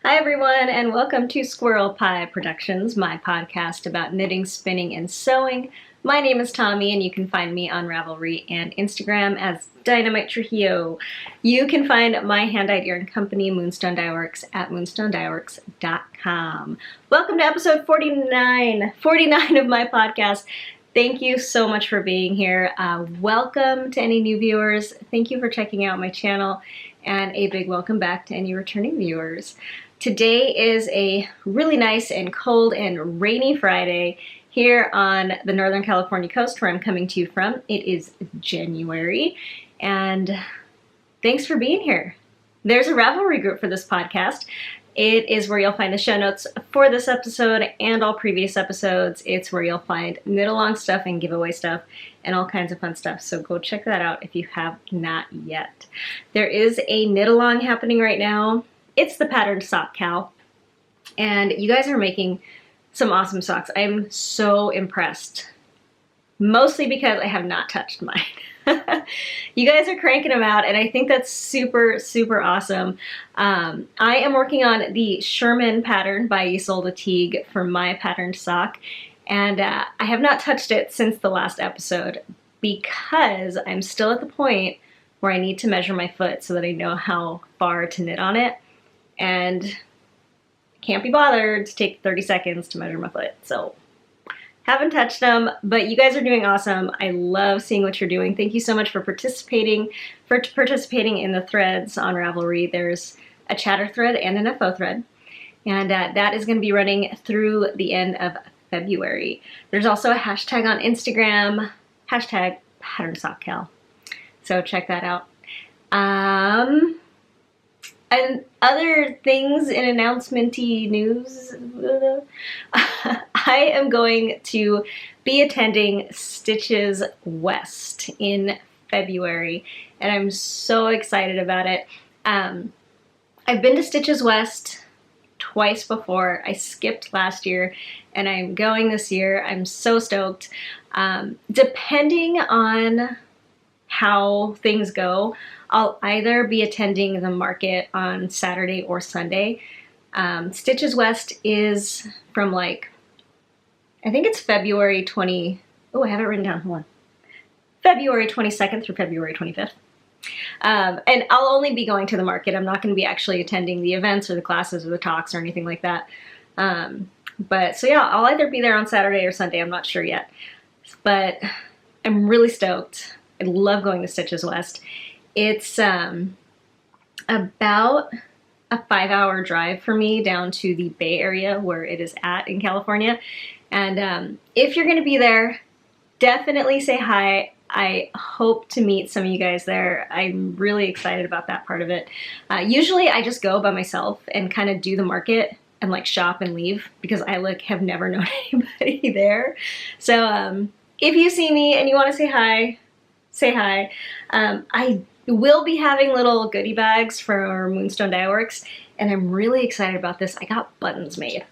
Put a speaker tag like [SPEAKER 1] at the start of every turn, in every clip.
[SPEAKER 1] Hi everyone, and welcome to Squirrel Pie Productions, my podcast about knitting, spinning, and sewing. My name is Tommi, and you can find me on Ravelry and Instagram as Dynamite Trujillo. You can find my hand-dyed yarn company, Moonstone Dye Works, at moonstonedyeworks.com. Welcome to episode 49 of my podcast. Thank you so much for being here. Welcome to any new viewers. Thank you for checking out my channel, and a big welcome back to any returning viewers. Today is a really nice and cold and rainy Friday here on the Northern California coast where I'm coming to you from. It is January, and thanks for being here. There's a Ravelry group for this podcast. It is where you'll find the show notes for this episode and all previous episodes. It's where you'll find knit-along stuff and giveaway stuff and all kinds of fun stuff. So go check that out if you have not yet. There is a knit-along happening right now. It's the patterned sock cowl. And you guys are making some awesome socks. I'm so impressed. Mostly because I have not touched mine. You guys are cranking them out, and I think that's super, super awesome. I am working on the Sherman pattern by Isolde Teague for my patterned sock, and I have not touched it since the last episode because I'm still at the point where I need to measure my foot so that I know how far to knit on it, and can't be bothered to take 30 seconds to measure my foot, so haven't touched them, but you guys are doing awesome. I love seeing what you're doing. Thank you so much for participating in the threads on Ravelry. There's a chatter thread and an FO thread, and that is going to be running through the end of February. There's also a hashtag on Instagram, hashtag pattern sock cowl. So check that out. And other things in announcement-y news, I am going to be attending Stitches West in February, and I'm so excited about it. I've been to Stitches West twice before. I skipped last year, and I'm going this year. I'm so stoked. Depending on how things go, I'll either be attending the market on Saturday or Sunday. Stitches West is from I think it's February 20, oh, I have it written down, hold on. February 22nd through February 25th. And I'll only be going to the market. I'm not going to be actually attending the events or the classes or the talks or anything like that. But so yeah, I'll either be there on Saturday or Sunday. I'm not sure yet. But I'm really stoked. I love going to Stitches West. It's about a 5-hour drive for me down to the Bay Area where it is at in California. And if you're going to be there, definitely say hi. I hope to meet some of you guys there. I'm really excited about that part of it. Usually I just go by myself and kind of do the market and shop and leave because I have never known anybody there. So if you see me and you want to say hi, say hi. I will be having little goodie bags for Moonstone Dye Works, and I'm really excited about this. I got buttons made.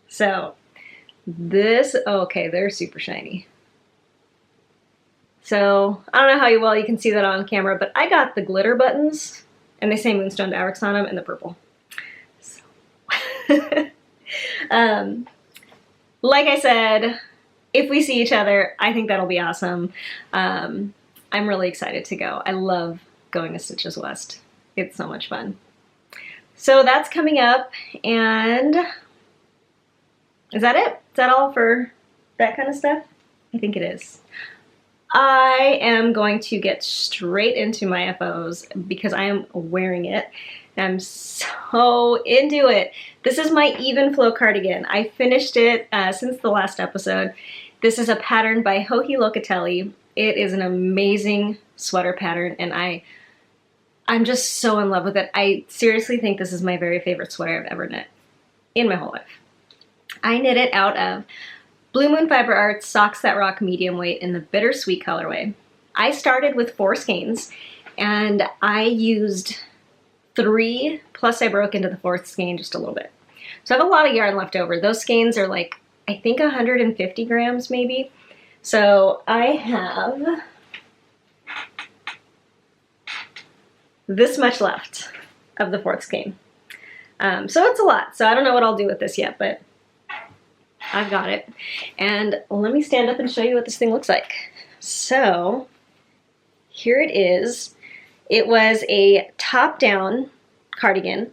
[SPEAKER 1] So this, okay, they're super shiny. So I don't know how well you can see that on camera, but I got the glitter buttons, and they say Moonstone Dye Works on them in the purple. So. Like I said, if we see each other, I think that'll be awesome. I'm really excited to go. I love going to Stitches West. It's so much fun. So that's coming up, and is that it? Is that all for that kind of stuff? I think it is. I am going to get straight into my FOs because I am wearing it. I'm so into it. This is my Evenflo cardigan. I finished it since the last episode. This is a pattern by Joji Locatelli. It is an amazing sweater pattern, and I'm just so in love with it. I seriously think this is my very favorite sweater I've ever knit in my whole life. I knit it out of Blue Moon Fiber Arts Socks That Rock medium weight in the Bittersweet colorway. I started with 4 skeins, and I used 3, plus I broke into the 4th skein just a little bit. So I have a lot of yarn left over. Those skeins are I think 150 grams maybe. So I have this much left of the 4th skein. So it's a lot. So I don't know what I'll do with this yet, but I've got it. And let me stand up and show you what this thing looks like. So here it is. It was a top-down cardigan.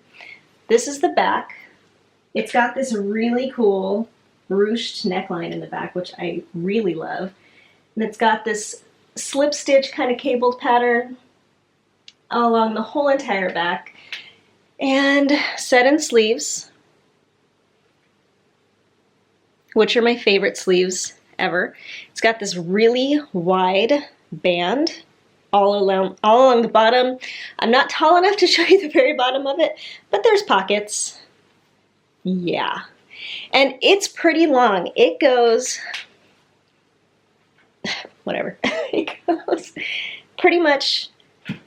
[SPEAKER 1] This is the back. It's got this really cool ruched neckline in the back, which I really love. And it's got this slip stitch kind of cabled pattern along the whole entire back. And set-in sleeves, which are my favorite sleeves ever. It's got this really wide band all along the bottom. I'm not tall enough to show you the very bottom of it, but there's pockets. Yeah. And it's pretty long. It goes, whatever, it goes pretty much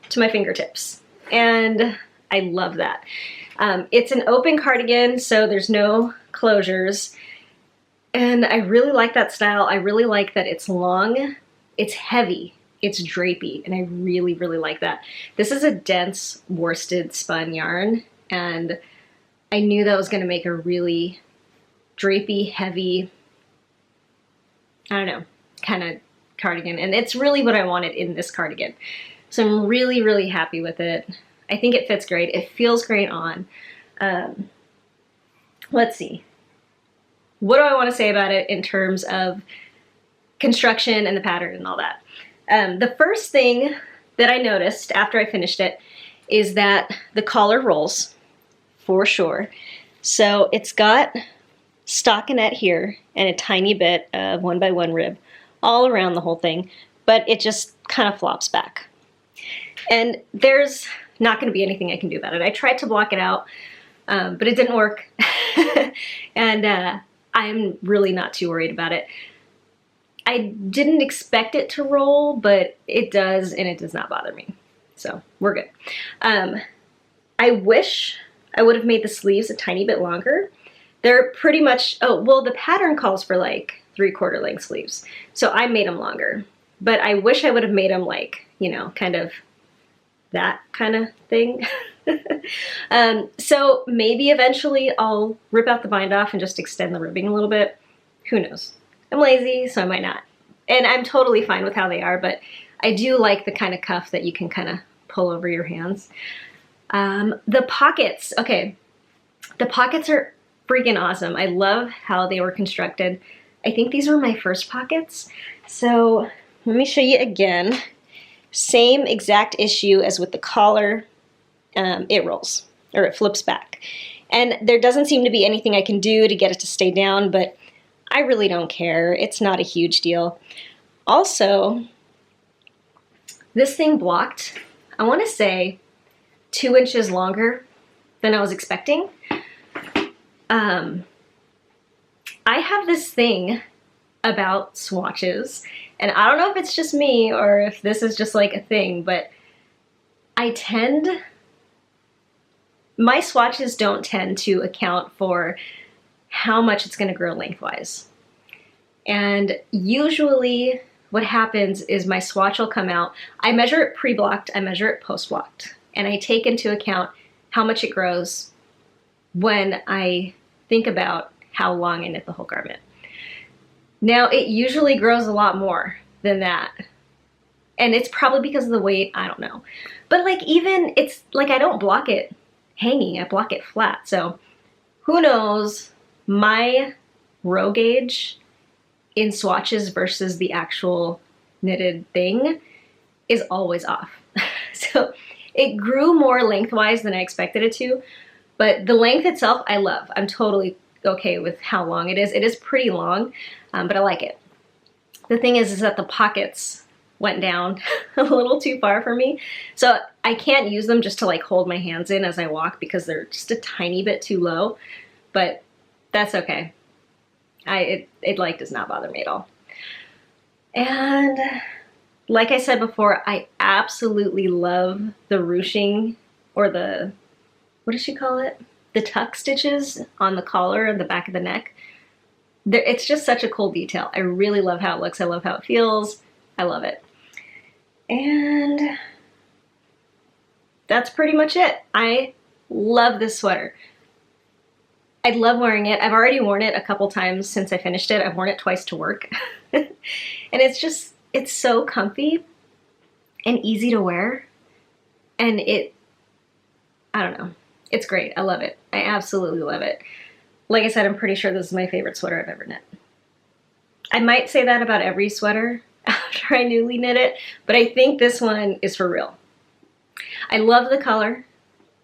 [SPEAKER 1] to my fingertips. And I love that. It's an open cardigan, so there's no closures. And I really like that style. I really like that it's long, it's heavy, it's drapey, and I really, really like that. This is a dense worsted spun yarn, and I knew that was gonna make a really drapey, heavy, I don't know, kind of cardigan. And it's really what I wanted in this cardigan. So I'm really, really happy with it. I think it fits great. It feels great on. Let's see. What do I want to say about it in terms of construction and the pattern and all that? The first thing that I noticed after I finished it is that the collar rolls, for sure. So it's got stockinette here and a tiny bit of 1x1 rib all around the whole thing, but it just kind of flops back. And there's not going to be anything I can do about it. I tried to block it out, but it didn't work. And I'm really not too worried about it. I didn't expect it to roll, but it does, and it does not bother me. So we're good. I wish I would have made the sleeves a tiny bit longer. They're pretty much, oh, well, the pattern calls for like 3/4 length sleeves. So I made them longer, but I wish I would have made them like, you know, kind of that kind of thing. So maybe eventually I'll rip out the bind off and just extend the ribbing a little bit. Who knows? I'm lazy, so I might not. And I'm totally fine with how they are, but I do like the kind of cuff that you can kind of pull over your hands. The pockets, okay. The pockets are freaking awesome. I love how they were constructed. I think these were my first pockets. So let me show you again. Same exact issue as with the collar. It rolls, or it flips back. And there doesn't seem to be anything I can do to get it to stay down, but I really don't care. It's not a huge deal. Also, this thing blocked, I want to say, 2 inches longer than I was expecting. I have this thing about swatches, and I don't know if it's just me or if this is just like a thing, but my swatches don't tend to account for how much it's going to grow lengthwise. And usually what happens is my swatch will come out. I measure it pre-blocked, I measure it post-blocked, and I take into account how much it grows when I think about how long I knit the whole garment. Now, it usually grows a lot more than that. And it's probably because of the weight, I don't know. But like even, it's like I don't block it hanging, I block it flat. So who knows, my row gauge in swatches versus the actual knitted thing is always off. So it grew more lengthwise than I expected it to, but the length itself I love. I'm totally okay with how long it is. It is pretty long, but I like it. The thing is that the pockets went down a little too far for me. So I can't use them just to like hold my hands in as I walk because they're just a tiny bit too low, but that's okay. It like does not bother me at all. And like I said before, I absolutely love the ruching, or the, what does she call it? The tuck stitches on the collar and the back of the neck. It's just such a cool detail. I really love how it looks. I love how it feels. I love it. And that's pretty much it. I love this sweater. I love wearing it. I've already worn it a couple times since I finished it. I've worn it twice to work. And it's so comfy and easy to wear. And I don't know. It's great. I love it. I absolutely love it. Like I said, I'm pretty sure this is my favorite sweater I've ever knit. I might say that about every sweater after I newly knit it, but I think this one is for real. I love the color.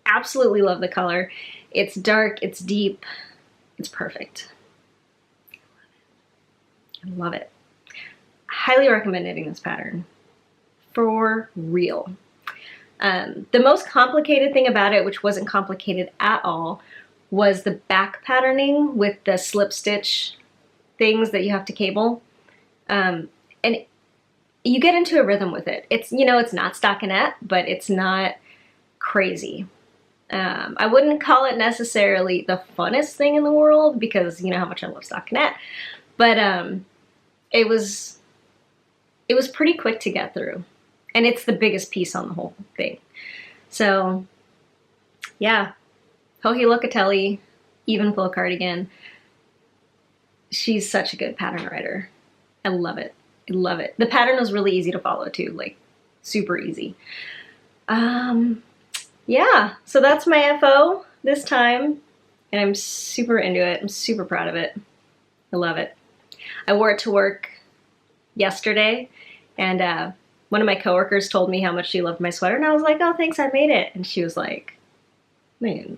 [SPEAKER 1] Absolutely love the color. It's dark, it's deep, it's perfect. I love it. Highly recommend knitting this pattern. For real. The most complicated thing about it, which wasn't complicated at all, was the back patterning with the slip stitch things that you have to cable. And you get into a rhythm with it. It's, you know, it's not stockinette, but it's not crazy. I wouldn't call it necessarily the funnest thing in the world because you know how much I love stockinette, but it was pretty quick to get through, and it's the biggest piece on the whole thing. So yeah, Joji Locatelli, Evenflo cardigan. She's such a good pattern writer. I love it. I love it. The pattern was really easy to follow too, like super easy. Yeah, so that's my FO this time, and I'm super into it. I'm super proud of it. I love it. I wore it to work yesterday, and one of my coworkers told me how much she loved my sweater, and I was like, oh, thanks, I made it. And she was like, man.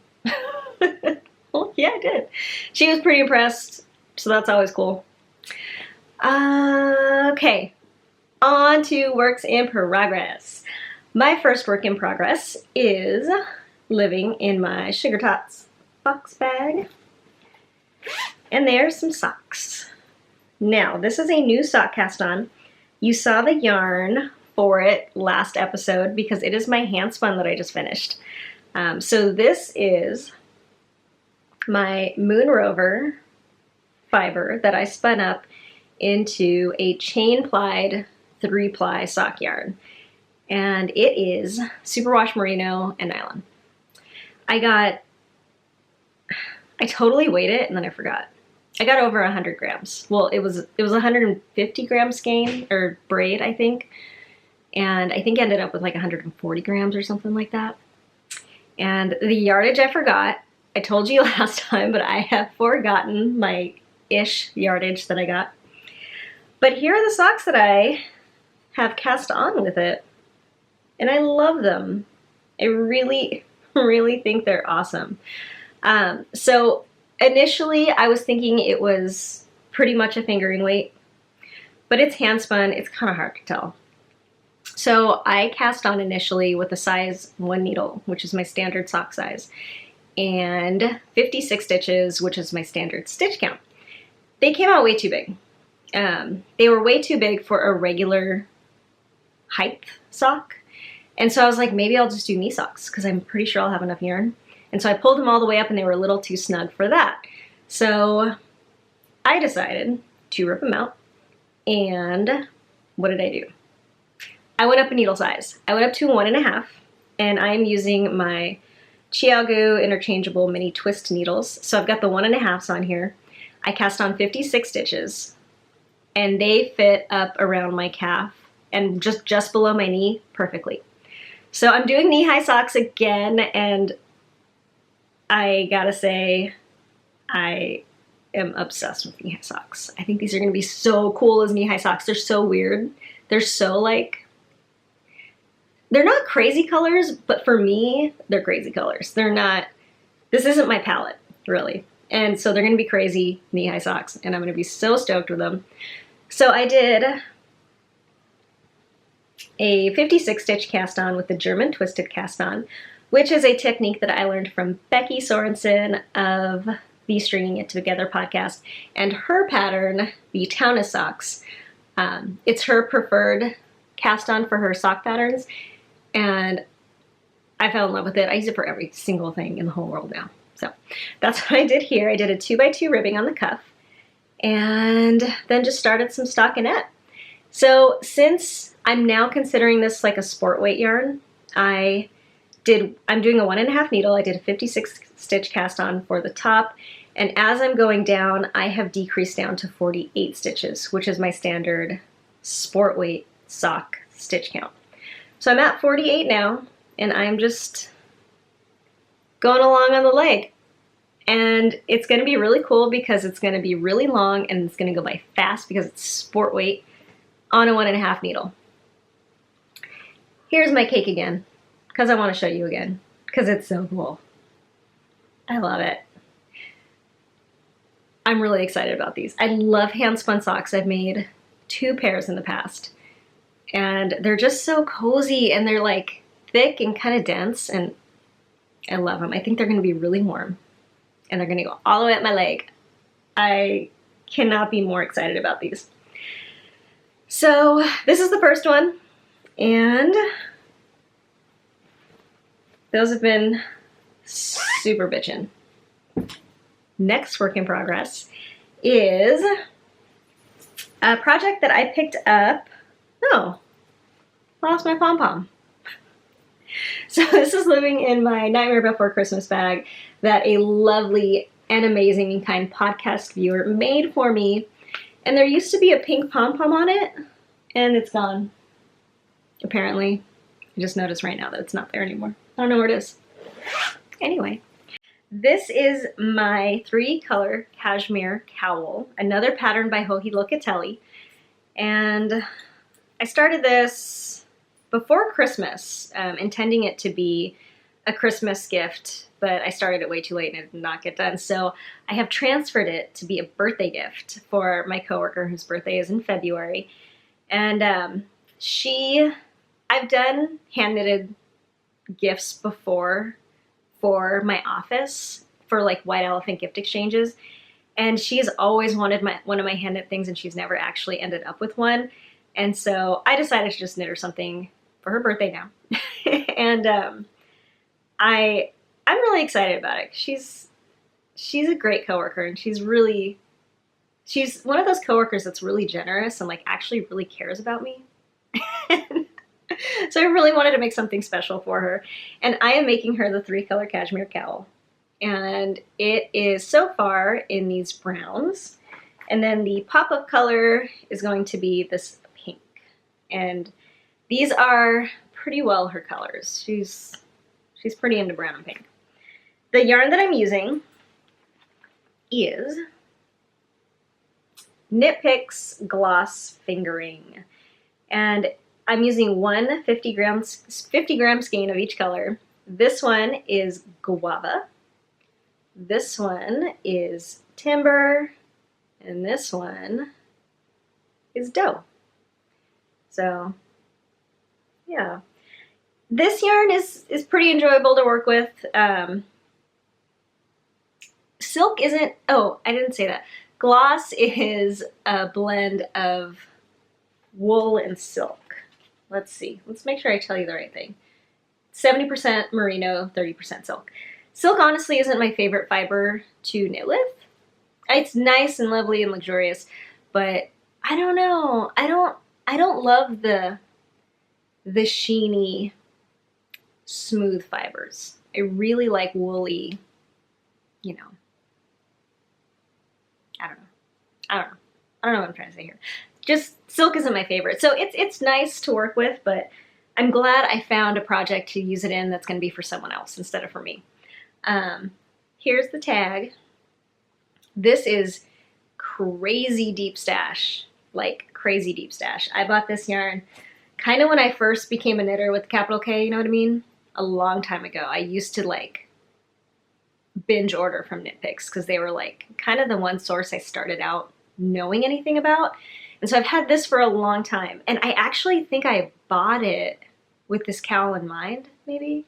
[SPEAKER 1] Well, yeah, I did. She was pretty impressed, so that's always cool. Okay, on to works in progress. My first work in progress is living in my Sugar Tots box bag. And there's some socks. Now, this is a new sock cast on. You saw the yarn for it last episode because it is my Handspun that I just finished. So this is my Moon Rover fiber that I spun up into a chain plied 3-ply sock yarn. And it is superwash merino and nylon. I totally weighed it and then I forgot. I got over 100 grams. Well, it was 150 gram skein or braid, I think. And I think I ended up with like 140 grams or something like that. And the yardage I forgot. I told you last time, but I have forgotten my ish yardage that I got. But here are the socks that I have cast on with it. And I love them. I really, really think they're awesome. So initially I was thinking it was pretty much a fingering weight, but it's hand spun. It's kind of hard to tell. So I cast on initially with a size 1 needle, which is my standard sock size, and 56 stitches, which is my standard stitch count. They came out way too big. They were way too big for a regular height sock. And so I was like, maybe I'll just do knee socks because I'm pretty sure I'll have enough yarn. And so I pulled them all the way up and they were a little too snug for that. So I decided to rip them out. And what did I do? I went up a needle size. I went up to 1.5, and I'm using my ChiaoGoo interchangeable mini twist needles. So I've got the 1.5s on here. I cast on 56 stitches and they fit up around my calf and just below my knee perfectly. So I'm doing knee-high socks again, and I gotta say, I am obsessed with knee-high socks. I think these are gonna be so cool as knee-high socks. They're so weird. They're so like, they're not crazy colors, but for me, they're crazy colors. They're not, this isn't my palette, really. And so they're gonna be crazy knee-high socks, and I'm gonna be so stoked with them. So I did a 56 stitch cast on with the German twisted cast on, which is a technique that I learned from Becky Sorensen of the Stringing It Together podcast, and her pattern, the Taunus socks. It's her preferred cast on for her sock patterns, and I fell in love with it. I use it for every single thing in the whole world now. So that's what I did here. I did a 2x2 ribbing on the cuff and then just started some stockinette. So since I'm now considering this like a sport weight yarn, I'm doing a 1.5 needle. I did a 56 stitch cast on for the top, And as I'm going down, I have decreased down to 48 stitches, which is my standard sport weight sock stitch count. So I'm at 48 now, and I'm just going along on the leg. And it's going to be really cool because it's going to be really long and it's going to go by fast because it's sport weight on a 1.5 needle. Here's my cake again, because I want to show you again, because it's so cool. I love it. I'm really excited about these. I love hand-spun socks. I've made 2 pairs in the past, and they're just so cozy, and they're like thick and kind of dense, and I love them. I think they're going to be really warm, and they're going to go all the way up my leg. I cannot be more excited about these. So this is the first one, and those have been super bitchin'. Next work in progress is a project that I picked up. Oh, lost my pom-pom. So this is living in my Nightmare Before Christmas bag that a lovely and amazing and kind podcast viewer made for me. And there used to be a pink pom-pom on it, and it's gone, apparently. I just noticed right now that it's not there anymore. I don't know where it is. Anyway, this is my 3-color cashmere cowl, another pattern by Joji Locatelli. And I started this before Christmas, intending it to be a Christmas gift, but I started it way too late and it did not get done. So I have transferred it to be a birthday gift for my coworker whose birthday is in February. And I've done hand-knitted gifts before for my office for like white elephant gift exchanges, and she's always wanted one of my hand-knit things, and she's never actually ended up with one. And so I decided to just knit her something for her birthday now. And I'm really excited about it. She's a great coworker, and she's one of those coworkers that's really generous and like actually really cares about me. So I really wanted to make something special for her, and I am making her the 3-color cashmere cowl. And it is so far in these browns, and then the pop-up color is going to be this pink. And these are pretty well her colors. She's pretty into brown and pink. The yarn that I'm using is Knit Picks Gloss Fingering, and I'm using one 50 gram skein of each color. This one is Guava, this one is Timber, and this one is Doe. So yeah, this yarn is pretty enjoyable to work with. Silk isn't, oh, I didn't say that. Gloss is a blend of wool and silk. Let's see. Let's make sure I tell you the right thing. 70% merino, 30% silk. Silk honestly isn't my favorite fiber to knit with. It's nice and lovely and luxurious, but I don't know. I don't love the sheeny, smooth fibers. I really like woolly, you know. I don't know what I'm trying to say here. Just silk isn't my favorite. So it's nice to work with, but I'm glad I found a project to use it in that's going to be for someone else instead of for me. Here's the tag. This is crazy deep stash, like crazy deep stash. I bought this yarn kind of when I first became a knitter with capital K, you know what I mean? A long time ago. I used to like binge order from Knit Picks because they were like kind of the one source I started out knowing anything about. And so I've had this for a long time, and I actually think I bought it with this cowl in mind, maybe?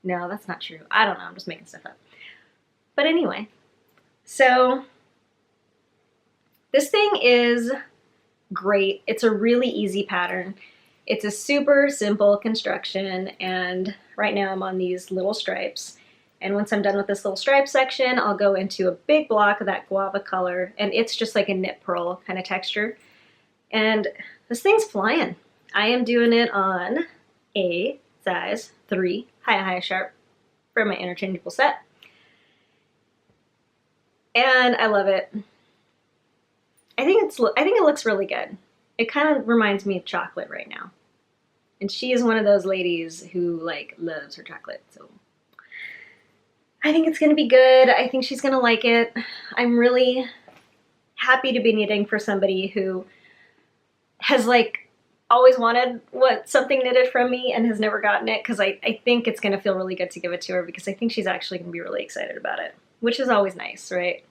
[SPEAKER 1] No, that's not true. I don't know, I'm just making stuff up. But anyway, so this thing is great. It's a really easy pattern. It's a super simple construction, and right now I'm on these little stripes. And once I'm done with this little stripe section, I'll go into a big block of that guava color, and it's just like a knit purl kind of texture. And this thing's flying. I am doing it on a size 3 high sharp from my interchangeable set. And I love it. I think it looks really good. It kind of reminds me of chocolate right now. And she is one of those ladies who like loves her chocolate. So I think it's going to be good. I think she's going to like it. I'm really happy to be knitting for somebody who has like always wanted something knitted from me and has never gotten it, because I think it's going to feel really good to give it to her, because I think she's actually going to be really excited about it, which is always nice, right?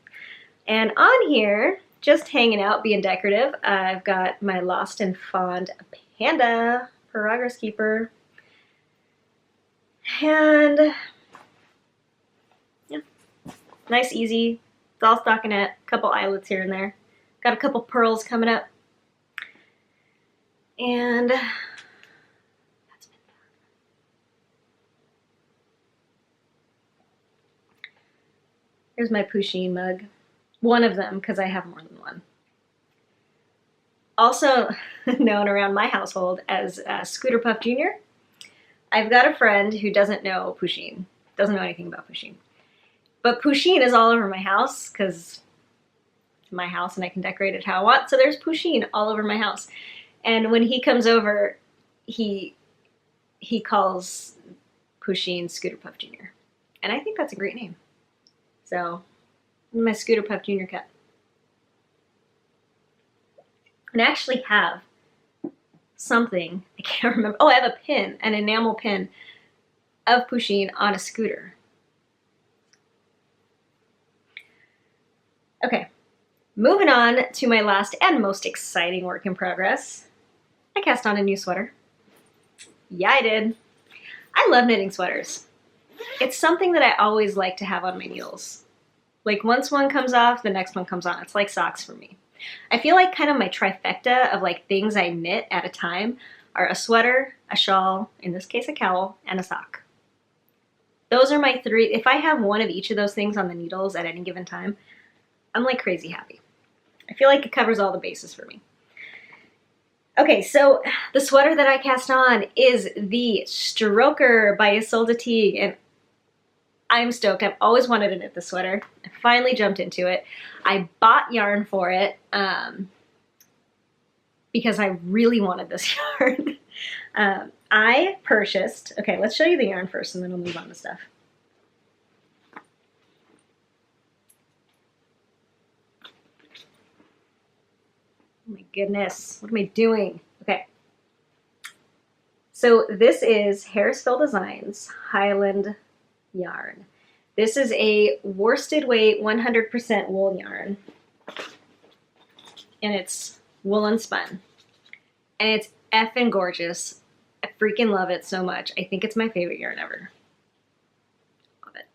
[SPEAKER 1] And on here, just hanging out, being decorative, I've got my Lost and Fond Panda Progress Keeper. And yeah, nice, easy. It's all stockinette, a couple eyelets here and there. Got a couple pearls coming up. And that's been fun. Here's my Pusheen mug. One of them, because I have more than one. Also known around my household as Scooter Puff Jr. I've got a friend who doesn't know Pusheen, doesn't know anything about Pusheen. But Pusheen is all over my house, because it's my house and I can decorate it how I want. So there's Pusheen all over my house. And when he comes over, he calls Pusheen Scooter Puff Jr. And I think that's a great name. So, my Scooter Puff Jr. cut. And I actually have something, I can't remember. Oh, I have a pin, an enamel pin of Pusheen on a scooter. Okay, moving on to my last and most exciting work in progress. I cast on a new sweater. Yeah, I did. I love knitting sweaters. It's something that I always like to have on my needles. Like once one comes off, the next one comes on. It's like socks for me. I feel like kind of my trifecta of like things I knit at a time are a sweater, a shawl, in this case a cowl, and a sock. Those are my three. If I have one of each of those things on the needles at any given time, I'm like crazy happy. I feel like it covers all the bases for me. Okay, so the sweater that I cast on is the Stroker by Isolde Teague, and I'm stoked. I've always wanted to knit this sweater. I finally jumped into it. I bought yarn for it because I really wanted this yarn. I purchased, okay, let's show you the yarn first and then we'll move on to stuff. Oh my goodness, what am I doing? Okay. So this is Harrisville Designs Highland yarn. This is a worsted weight 100% wool yarn. And it's woolen spun. And it's effing gorgeous. I freaking love it so much. I think it's my favorite yarn ever. Love it.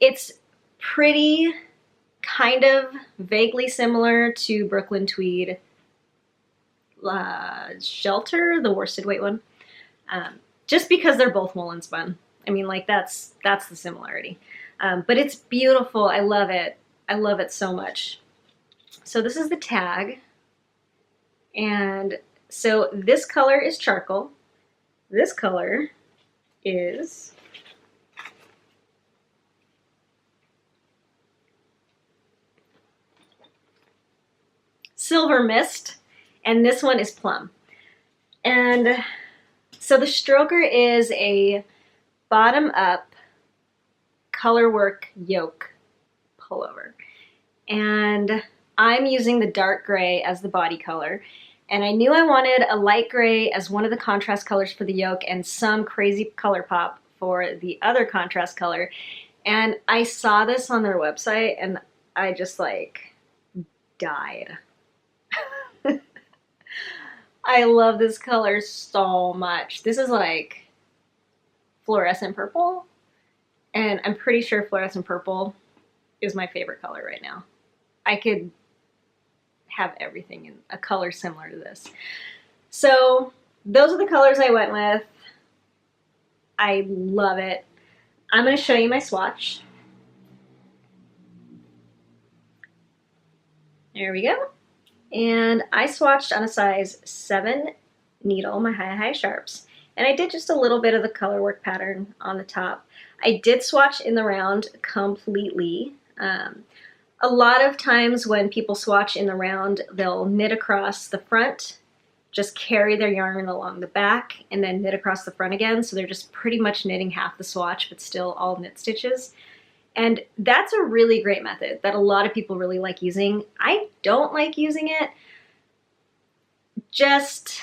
[SPEAKER 1] It's pretty, kind of vaguely similar to Brooklyn Tweed Shelter, the worsted weight one, just because they're both woolen spun. I mean, like that's the similarity. But it's beautiful. I love it. I love it so much. So this is the tag, and so this color is charcoal. This color is Silver Mist, and this one is Plum. And so the Stroker is a bottom-up colorwork yoke pullover. And I'm using the dark gray as the body color. And I knew I wanted a light gray as one of the contrast colors for the yoke and some crazy color pop for the other contrast color. And I saw this on their website and I just like died. I love this color so much. This is like fluorescent purple, and I'm pretty sure fluorescent purple is my favorite color right now. I could have everything in a color similar to this. So those are the colors I went with. I love it. I'm going to show you my swatch. There we go. And I swatched on a size 7 needle, my high sharps. And I did just a little bit of the color work pattern on the top. I did swatch in the round completely. A lot of times when people swatch in the round, they'll knit across the front, just carry their yarn along the back, and then knit across the front again. So they're just pretty much knitting half the swatch, but still all knit stitches. And that's a really great method that a lot of people really like using. I don't like using it. Just,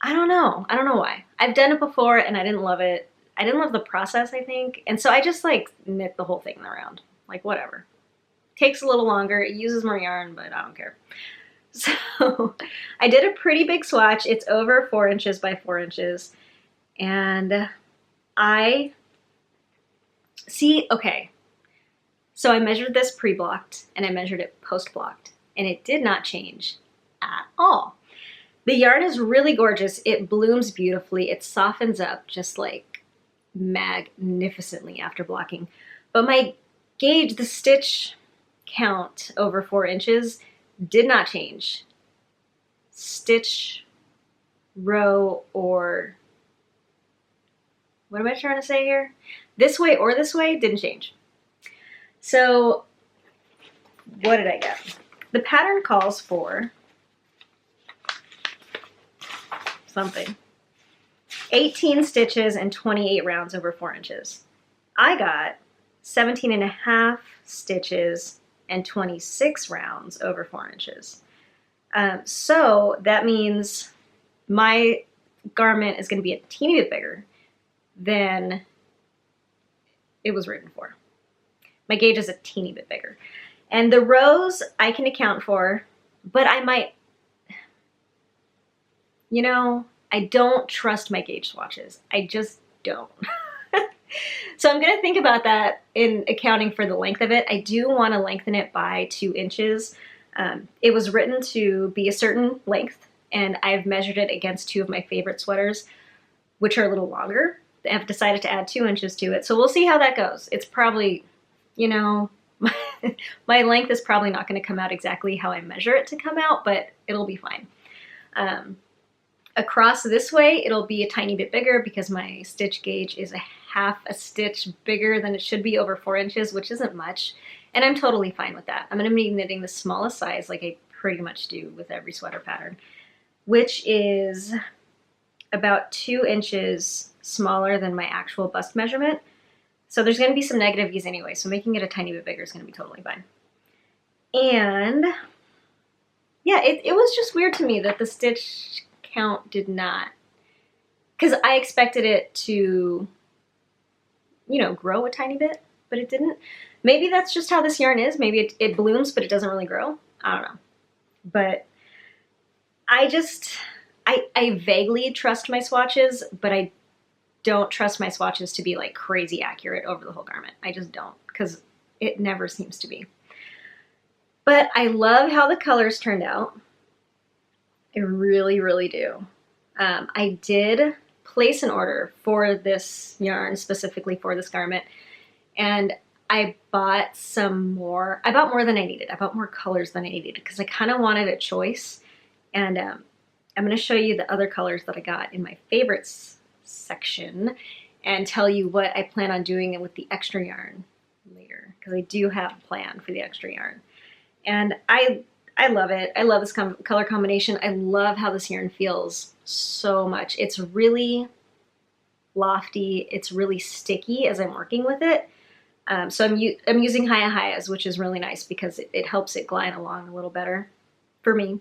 [SPEAKER 1] I don't know why. I've done it before and I didn't love it. I didn't love the process, I think. And so I just like knit the whole thing in the round. Like whatever. Takes a little longer, it uses more yarn, but I don't care. So I did a pretty big swatch. It's over 4 inches by 4 inches. And I see, okay. So I measured this pre-blocked and I measured it post-blocked, and it did not change at all. The yarn is really gorgeous. It blooms beautifully. It softens up just like magnificently after blocking. But my gauge, the stitch count over 4 inches, did not change. Stitch, row, or what am I trying to say here? This way or this way didn't change. So what did I get? The pattern calls for something. 18 stitches and 28 rounds over 4 inches. I got 17 and a half stitches and 26 rounds over 4 inches. So that means my garment is going to be a teeny bit bigger than it was written for. My gauge is a teeny bit bigger. And the rows I can account for, but I might, you know, I don't trust my gauge swatches. I just don't. So I'm going to think about that in accounting for the length of it. I do want to lengthen it by 2 inches. It was written to be a certain length, and I've measured it against 2 of my favorite sweaters, which are a little longer. I've decided to add 2 inches to it. So we'll see how that goes. It's probably, you know, my length is probably not going to come out exactly how I measure it to come out, but it'll be fine. Across this way, it'll be a tiny bit bigger because my stitch gauge is a half a stitch bigger than it should be over 4 inches, which isn't much. And I'm totally fine with that. I'm going to be knitting the smallest size like I pretty much do with every sweater pattern, which is about 2 inches smaller than my actual bust measurement. So there's going to be some negative ease anyway, so making it a tiny bit bigger is going to be totally fine. And yeah, it was just weird to me that the stitch count did not, because I expected it to, you know, grow a tiny bit, but it didn't. Maybe that's just how this yarn is. Maybe it blooms, but it doesn't really grow. I don't know. But I vaguely trust my swatches, but I don't trust my swatches to be like crazy accurate over the whole garment. I just don't, because it never seems to be. But I love how the colors turned out. I really, really do. I did place an order for this yarn, specifically for this garment, and I bought some more. I bought more than I needed. I bought more colors than I needed because I kind of wanted a choice. And I'm going to show you the other colors that I got in my favorites section and tell you what I plan on doing with the extra yarn later, because I do have a plan for the extra yarn. And I love it. I love this color combination. I love how this yarn feels so much. It's really lofty. It's really sticky as I'm working with it. So I'm using Hiya-Hiyas, which is really nice because it helps it glide along a little better for me.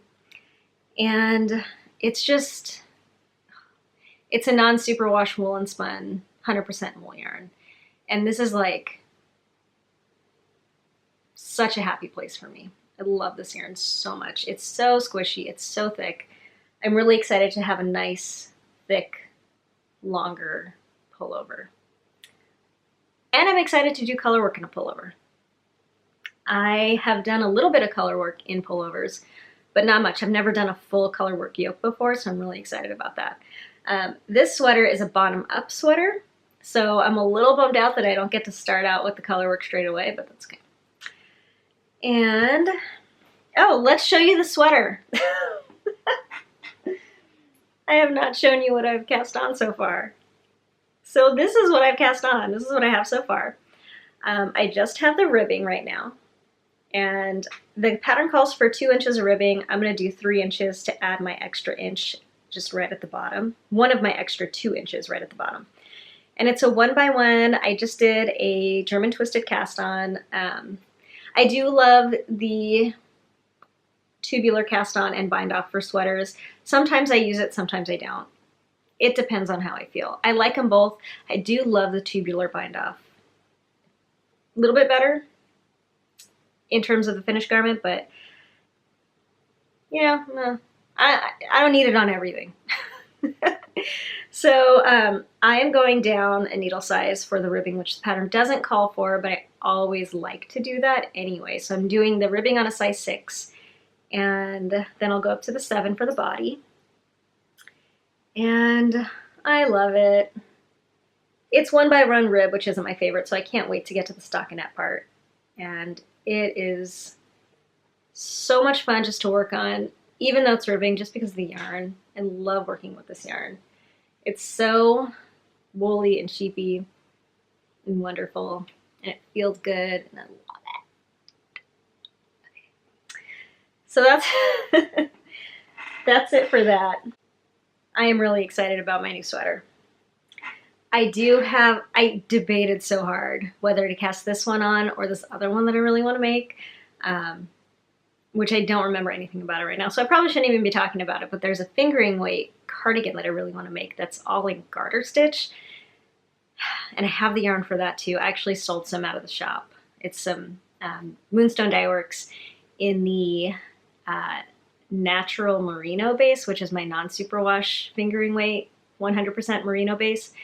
[SPEAKER 1] And it's just, it's a non-superwash woolen spun, 100% wool yarn. And this is like such a happy place for me. I love this yarn so much. It's so squishy. It's so thick. I'm really excited to have a nice, thick, longer pullover. And I'm excited to do color work in a pullover. I have done a little bit of color work in pullovers, but not much. I've never done a full color work yoke before, so I'm really excited about that. This sweater is a bottom-up sweater, so I'm a little bummed out that I don't get to start out with the color work straight away, but that's okay. And, oh, let's show you the sweater. I have not shown you what I've cast on so far. So this is what I've cast on. This is what I have so far. I just have the ribbing right now. And the pattern calls for 2 inches of ribbing. I'm going to do 3 inches to add my extra inch just right at the bottom. One of my extra 2 inches right at the bottom. And it's a 1x1. I just did a German twisted cast on. I do love the tubular cast on and bind off for sweaters. Sometimes I use it, sometimes I don't. It depends on how I feel. I like them both. I do love the tubular bind off. A little bit better in terms of the finished garment, but yeah, no, I don't need it on everything. So I am going down a needle size for the ribbing, which the pattern doesn't call for, but I always like to do that anyway. So I'm doing the ribbing on a size 6, and then I'll go up to the 7 for the body. And I love it. It's 1x1 rib, which isn't my favorite, so I can't wait to get to the stockinette part. And it is so much fun just to work on, even though it's ribbing, just because of the yarn. I love working with this yarn. It's so woolly and sheepy and wonderful, and it feels good, and I love it. So that's it for that. I am really excited about my new sweater. I debated so hard whether to cast this one on or this other one that I really want to make, which I don't remember anything about it right now. So I probably shouldn't even be talking about it, but there's a fingering weight cardigan that I really want to make that's all like garter stitch. And I have the yarn for that too. I actually sold some out of the shop. It's some Moonstone dye works in the natural merino base, which is my non-superwash fingering weight, 100% merino base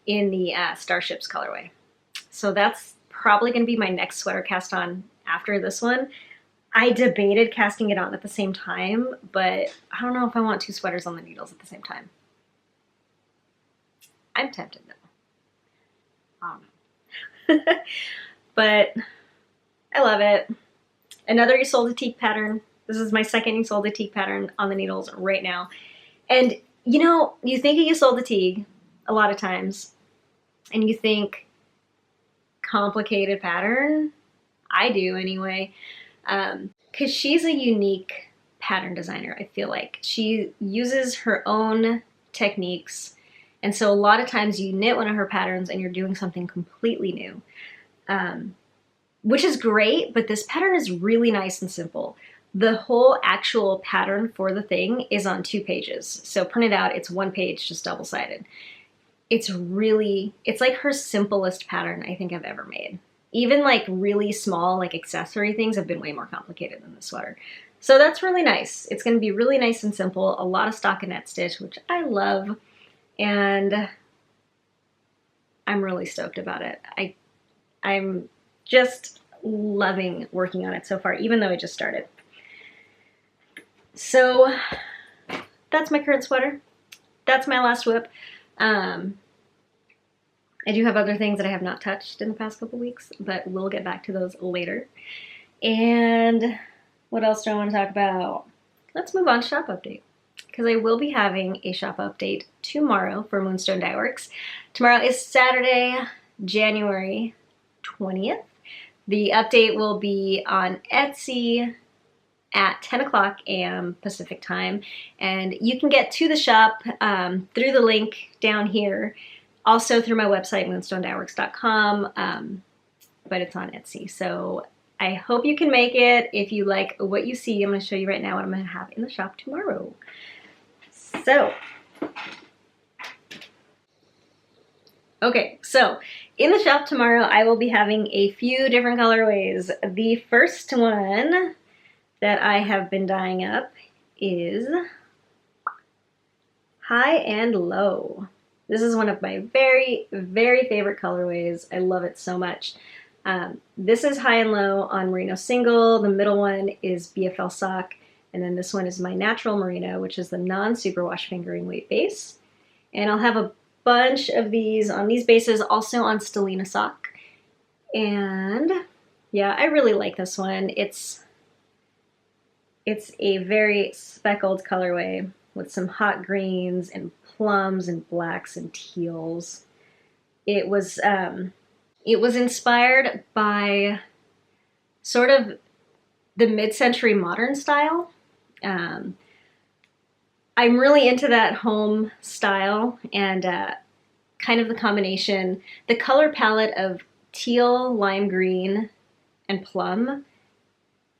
[SPEAKER 1] in the Starships colorway. So that's probably going to be my next sweater cast on after this one. I debated casting it on at the same time, but I don't know if I want 2 sweaters on the needles at the same time. I'm tempted though. I don't know. But I love it. Another Isolde teak pattern. This is my second Isolde teak pattern on the needles right now. And you know, you think of Isolde teak a lot of times, and you think complicated pattern. I do anyway. Because she's a unique pattern designer, I feel like. She uses her own techniques, and so a lot of times you knit one of her patterns and you're doing something completely new, which is great, but this pattern is really nice and simple. The whole actual pattern for the thing is on 2 pages. So printed out, it's 1 page, just double-sided. It's like her simplest pattern I think I've ever made. Even like really small like accessory things have been way more complicated than this sweater. So that's really nice. It's going to be really nice and simple. A lot of stockinette stitch, which I love. And I'm really stoked about it. I'm just loving working on it so far, even though I just started. So that's my current sweater. That's my last whip. I do have other things that I have not touched in the past couple weeks, but we'll get back to those later. And what else do I want to talk about? Let's move on to shop update, because I will be having a shop update tomorrow for Moonstone Dye Works. Tomorrow is Saturday, January 20th. The update will be on Etsy at 10 o'clock a.m. Pacific time, and you can get to the shop through the link down here. Also through my website, moonstonedyeworks.com, but it's on Etsy. So I hope you can make it. If you like what you see, I'm going to show you right now what I'm going to have in the shop tomorrow. So, okay, so in the shop tomorrow, I will be having a few different colorways. The first one that I have been dyeing up is High and Low. This is one of my very, very favorite colorways. I love it so much. This is High and Low on Merino Single. The middle one is BFL Sock. And then this one is my Natural Merino, which is the non-superwash fingering weight base. And I'll have a bunch of these on these bases, also on Stellina Sock. And yeah, I really like this one. It's a very speckled colorway with some hot greens and plums and blacks and teals. It was inspired by sort of the mid-century modern style. I'm really into that home style, and kind of the combination, the color palette of teal, lime green, and plum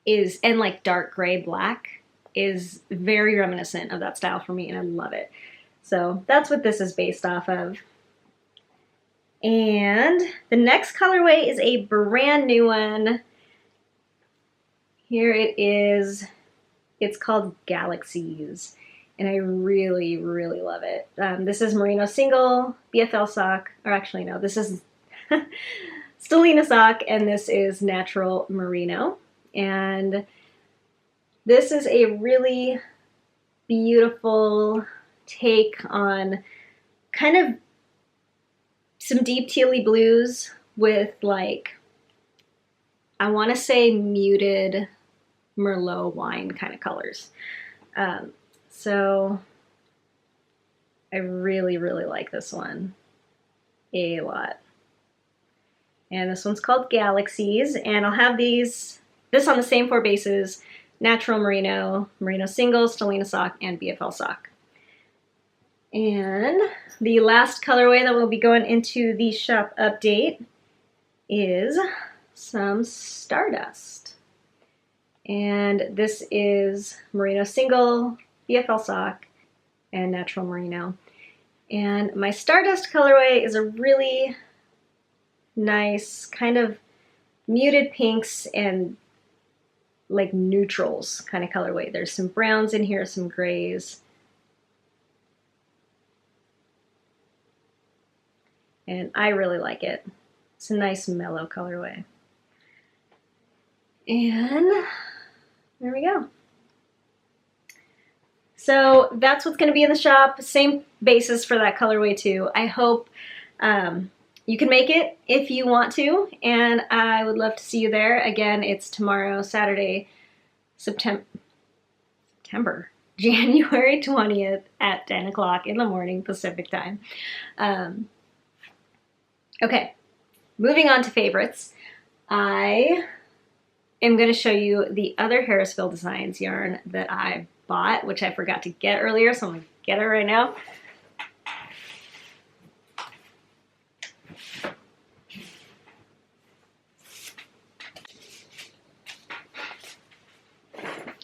[SPEAKER 1] and like dark gray black is very reminiscent of that style for me, and I love it. So that's what this is based off of. And the next colorway is a brand new one. Here it is. It's called Galaxies, and I really, really love it. This is Merino Single, BFL sock, or actually no, this is Stellina sock, and this is Natural Merino. And this is a really beautiful take on kind of some deep tealy blues with, like, I want to say muted Merlot wine kind of colors. So I really, really like this one a lot. And this one's called Galaxies, and I'll have this on the same 4 bases: Natural Merino, Merino Single, Stellina sock, and BFL sock. And the last colorway that we'll be going into the shop update is some Stardust. And this is Merino Single, BFL sock, and Natural Merino. And my Stardust colorway is a really nice kind of muted pinks and like neutrals kind of colorway. There's some browns in here, some grays. And I really like it. It's a nice mellow colorway. And there we go. So that's what's going to be in the shop. Same basis for that colorway too. I hope you can make it if you want to, and I would love to see you there. Again, it's tomorrow, Saturday, January 20th at 10 o'clock in the morning Pacific time. Okay, moving on to favorites. I am going to show you the other Harrisville Designs yarn that I bought, which I forgot to get earlier, so I'm going to get it right now.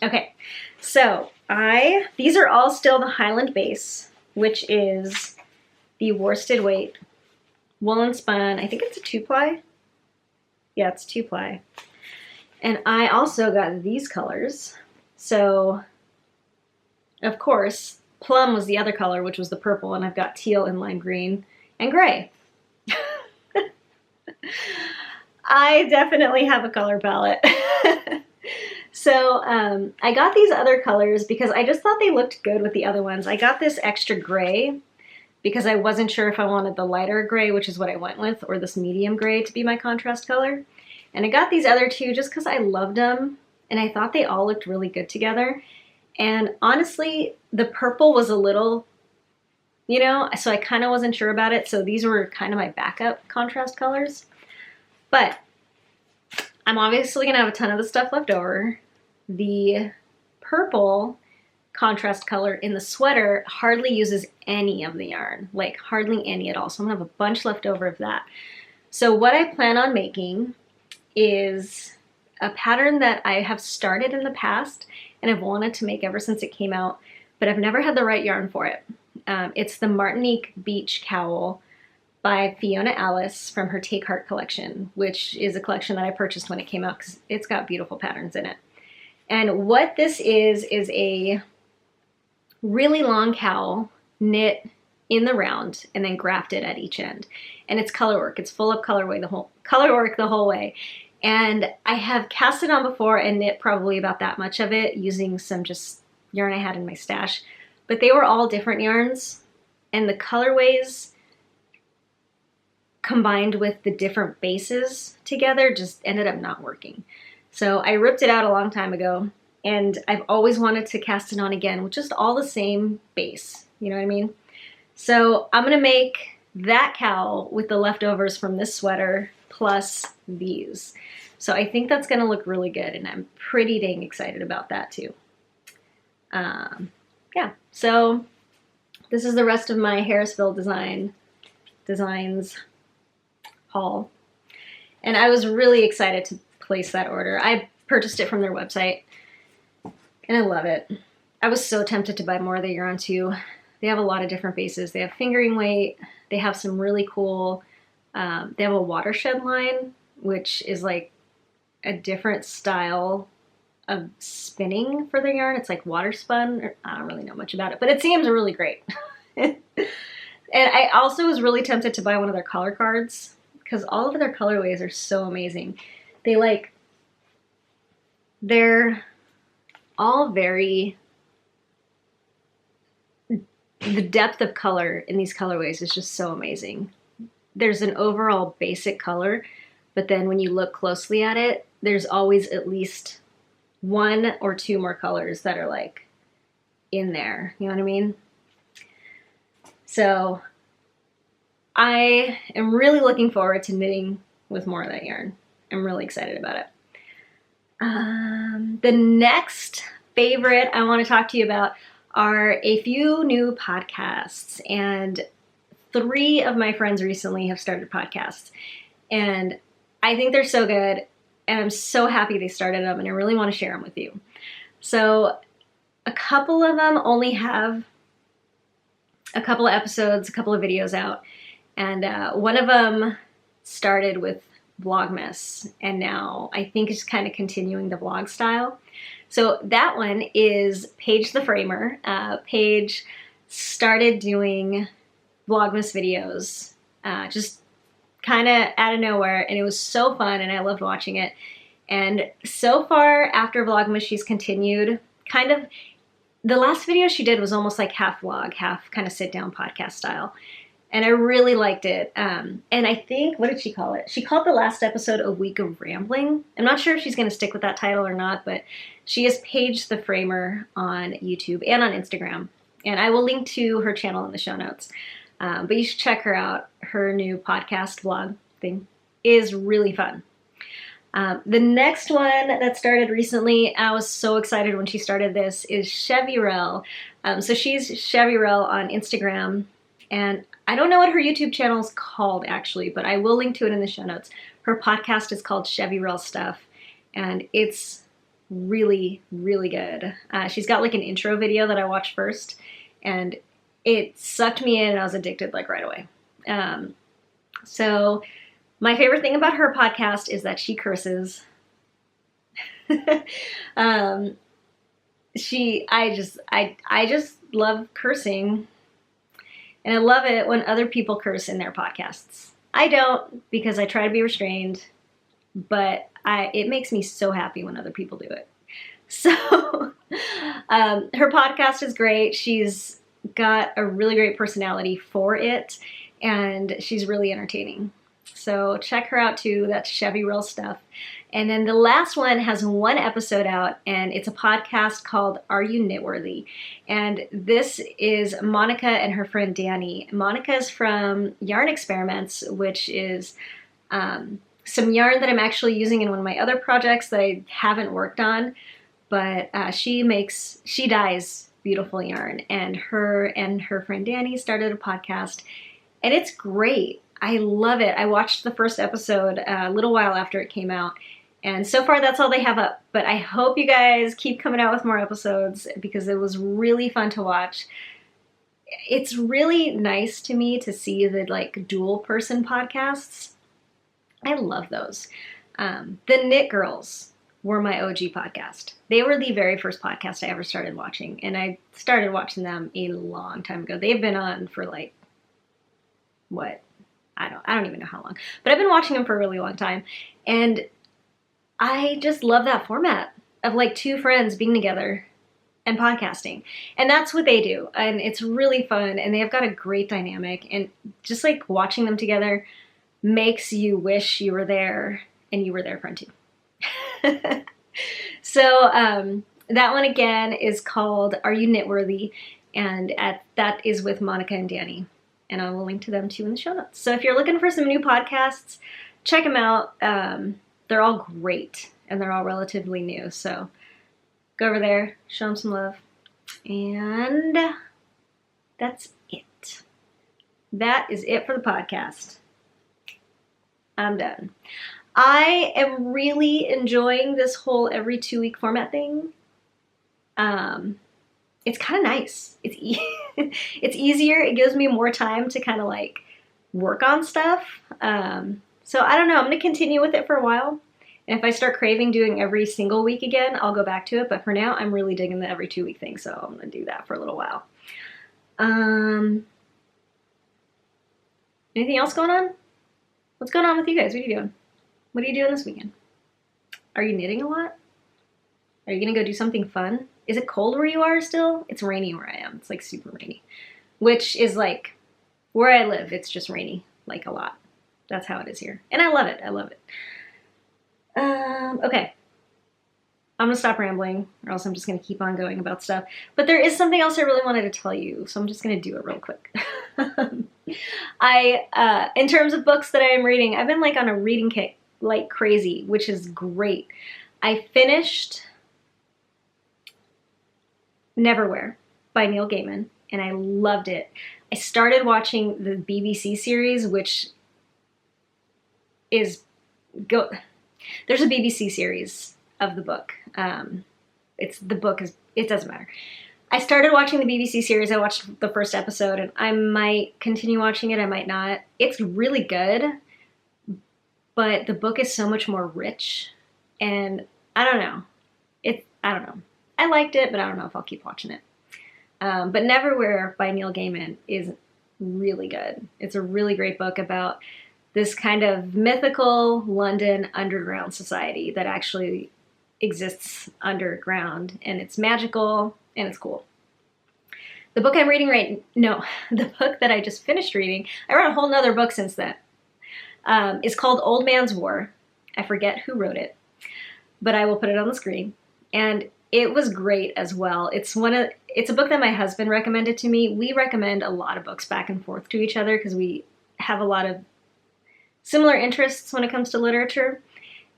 [SPEAKER 1] Okay, so these are all still the Highland base, which is the worsted weight woolen spun. I think it's a 2-ply. Yeah, it's 2-ply. And I also got these colors. So, of course, plum was the other color, which was the purple, and I've got teal and lime green and gray. I definitely have a color palette. So I got these other colors because I just thought they looked good with the other ones. I got this extra gray because I wasn't sure if I wanted the lighter gray, which is what I went with, or this medium gray to be my contrast color. And I got these other two just because I loved them, and I thought they all looked really good together. And honestly, the purple was a little, you know, so I kind of wasn't sure about it. So these were kind of my backup contrast colors. But I'm obviously going to have a ton of the stuff left over. The purple contrast color in the sweater hardly uses any of the yarn, like hardly any at all. So I'm going to have a bunch left over of that. So what I plan on making is a pattern that I have started in the past and I've wanted to make ever since it came out, but I've never had the right yarn for it. It's the Martinique Beach Cowl by Fiona Alice from her Take Heart collection, which is a collection that I purchased when it came out because it's got beautiful patterns in it. And what this is a really long cowl knit in the round and then grafted at each end. And it's color work. It's full of color work the whole way. And I have cast it on before and knit probably about that much of it using some just yarn I had in my stash. But they were all different yarns, and the colorways combined with the different bases together just ended up not working. So I ripped it out a long time ago, and I've always wanted to cast it on again with just all the same base, you know what I mean? So I'm gonna make that cowl with the leftovers from this sweater plus these. So I think that's going to look really good, and I'm pretty dang excited about that too. Yeah, so this is the rest of my Harrisville Designs haul. And I was really excited to place that order. I purchased it from their website, and I love it. I was so tempted to buy more of the yarn too. They have a lot of different bases. They have fingering weight. They have some really cool, they have a watershed line, which is like a different style of spinning for their yarn. It's like water spun. I don't really know much about it, but it seems really great. And I also was really tempted to buy one of their color cards because all of their colorways are so amazing. They're all very, the depth of color in these colorways is just so amazing. There's an overall basic color, but then when you look closely at it, there's always at least one or two more colors that are like in there. You know what I mean? So I am really looking forward to knitting with more of that yarn. I'm really excited about it. The next favorite I want to talk to you about are a few new podcasts, and 3 of my friends recently have started podcasts, and I think they're so good, and I'm so happy they started them, and I really want to share them with you. So a couple of them only have a couple of episodes, a couple of videos out, and one of them started with Vlogmas, and now I think is kind of continuing the vlog style. So that one is Paige the Framer. Paige started doing Vlogmas videos, just kind of out of nowhere, and it was so fun, and I loved watching it. And so far after Vlogmas, she's continued kind of, the last video she did was almost like half vlog, half kind of sit down podcast style. And I really liked it. And I think, what did she call it? She called the last episode A Week of Rambling. I'm not sure if she's going to stick with that title or not, but she is Paige the Framer on YouTube and on Instagram. And I will link to her channel in the show notes. But you should check her out. Her new podcast vlog thing is really fun. The next one that started recently, I was so excited when she started this, is Chevyrel. So she's Chevyrel on Instagram, and I don't know what her YouTube channel is called actually, but I will link to it in the show notes. Her podcast is called Chevyrel Stuff, and it's really, really good. She's got like an intro video that I watched first, and it sucked me in, and I was addicted like right away. So my favorite thing about her podcast is that she curses. I just love cursing. And I love it when other people curse in their podcasts. I don't, because I try to be restrained, but it makes me so happy when other people do it. So her podcast is great. She's got a really great personality for it, and she's really entertaining. So check her out too. That's Chevyrel Stuff. And then the last one has 1 episode out, and it's a podcast called Are You Knitworthy? And this is Monica and her friend Danny. Monica's from Yarn Experiments, which is some yarn that I'm actually using in one of my other projects that I haven't worked on. But she dyes beautiful yarn, and her friend Danny started a podcast, and it's great. I love it. I watched the first episode a little while after it came out, and so far that's all they have up. But I hope you guys keep coming out with more episodes because it was really fun to watch. It's really nice to me to see the like dual person podcasts. I love those. The Knit Girls were my OG podcast. They were the very first podcast I ever started watching, and I started watching them a long time ago. They've been on for like, what? I don't even know how long, but I've been watching them for a really long time, and I just love that format of like 2 friends being together and podcasting, and that's what they do, and it's really fun, and they have got a great dynamic, and just like watching them together makes you wish you were there and you were their friend too. So that one again is called Are You Knitworthy? And that is with Monica and Danny. And I will link to them too in the show notes. So if you're looking for some new podcasts, check them out. they're all great, and they're all relatively new. So go over there, show them some love. And that's it. That is it for the podcast. I'm done. I am really enjoying this whole every 2-week format thing. It's kind of nice. It's it's easier. It gives me more time to kind of like work on stuff. So I don't know. I'm going to continue with it for a while. And if I start craving doing every single week again, I'll go back to it. But for now, I'm really digging the every 2-week thing. So I'm going to do that for a little while. Anything else going on? What's going on with you guys? What are you doing? What are you doing this weekend? Are you knitting a lot? Are you going to go do something fun? Is it cold where you are still? It's rainy where I am. It's like super rainy. Which is like, where I live, it's just rainy. Like a lot. That's how it is here. And I love it. I love it. Okay. I'm going to stop rambling, or else I'm just going to keep on going about stuff. But there is something else I really wanted to tell you, so I'm just going to do it real quick. In terms of books that I am reading, I've been like on a reading kick like crazy, which is great. I finished Neverwhere by Neil Gaiman, and I loved it. I started watching the BBC series, which is there's a BBC series of the book. It doesn't matter. I started watching the BBC series. I watched the first episode, and I might continue watching it. I might not. It's really good, but the book is so much more rich, and I don't know. I don't know. I liked it, but I don't know if I'll keep watching it. But Neverwhere by Neil Gaiman is really good. It's a really great book about this kind of mythical London underground society that actually exists underground, and it's magical and it's cool. The book I'm reading the book that I just finished reading, I read a whole nother book since then, is called Old Man's War. I forget who wrote it, but I will put it on the screen. And it was great as well. It's a book that my husband recommended to me. We recommend a lot of books back and forth to each other because we have a lot of similar interests when it comes to literature.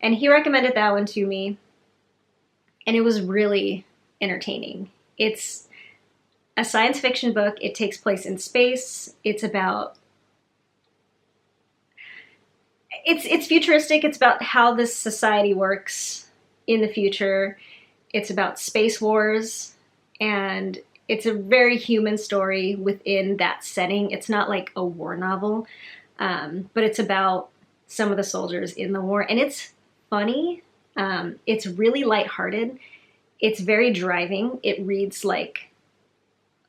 [SPEAKER 1] And he recommended that one to me, and it was really entertaining. It's a science fiction book. It takes place in space. It's futuristic. It's about how this society works in the future. It's about space wars, and it's a very human story within that setting. It's not like a war novel, but it's about some of the soldiers in the war, and it's funny. It's really lighthearted. It's very driving. It reads like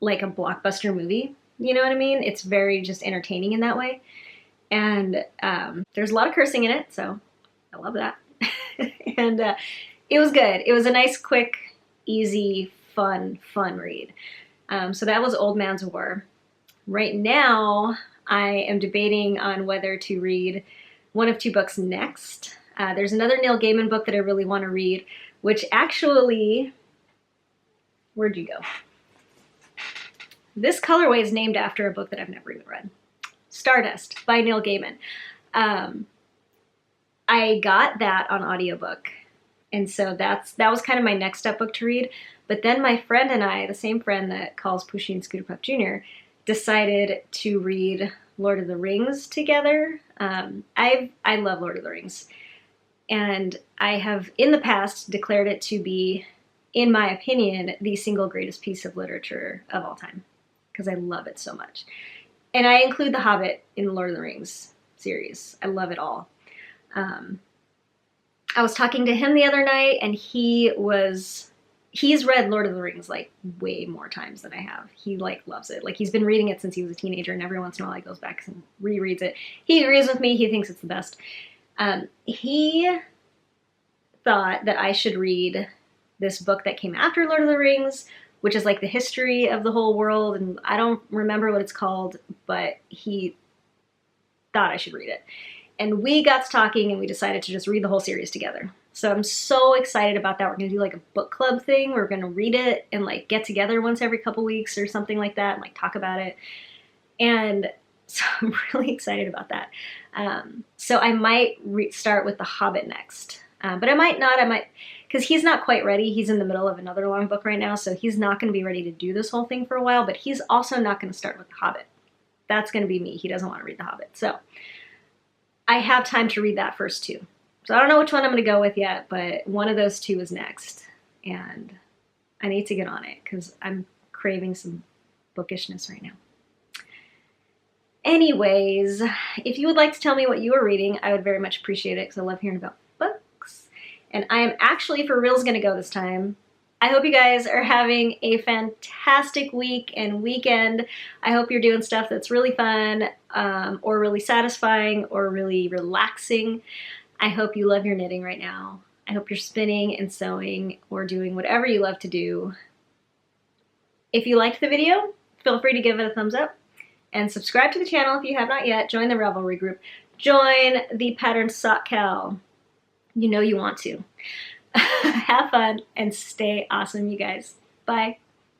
[SPEAKER 1] a blockbuster movie. You know what I mean? It's very just entertaining in that way. And there's a lot of cursing in it, so I love that. And it was good. It was a nice, quick, easy, fun read. So that was Old Man's War. Right now, I am debating on whether to read one of two books next. There's another Neil Gaiman book that I really want to read, which actually, where'd you go? This colorway is named after a book that I've never even read. Stardust by Neil Gaiman. I got that on audiobook, and so that was kind of my next step book to read. But then my friend and I, the same friend that calls Pusheen Scooter Puff Jr., decided to read Lord of the Rings together. I love Lord of the Rings, and I have in the past declared it to be, in my opinion, the single greatest piece of literature of all time, because I love it so much. And I include The Hobbit in the Lord of the Rings series. I love it all. I was talking to him the other night, and he's read Lord of the Rings like way more times than I have. He like loves it. Like he's been reading it since he was a teenager, and every once in a while he goes back and rereads it. He agrees with me. He thinks it's the best. He thought that I should read this book that came after Lord of the Rings, which is like the history of the whole world, and I don't remember what it's called, but he thought I should read it. And we got to talking, and we decided to just read the whole series together. So I'm so excited about that. We're going to do like a book club thing. We're going to read it and like get together once every couple weeks or something like that and like talk about it. And So I'm really excited about that. So I might start with The Hobbit next. But I might not, because he's not quite ready. He's in the middle of another long book right now, so he's not going to be ready to do this whole thing for a while, but he's also not going to start with The Hobbit. That's going to be me. He doesn't want to read The Hobbit. So I have time to read that first too. So I don't know which one I'm going to go with yet, but one of those two is next. And I need to get on it because I'm craving some bookishness right now. Anyways, if you would like to tell me what you are reading, I would very much appreciate it because I love hearing about books. And I am actually for reals going to go this time. I hope you guys are having a fantastic week and weekend. I hope you're doing stuff that's really fun or really satisfying or really relaxing. I hope you love your knitting right now. I hope you're spinning and sewing or doing whatever you love to do. If you liked the video, feel free to give it a thumbs up and subscribe to the channel if you have not yet. Join the Ravelry group. Join the Patterned Sock Cowl. You know you want to. Have fun and stay awesome, you guys. Bye.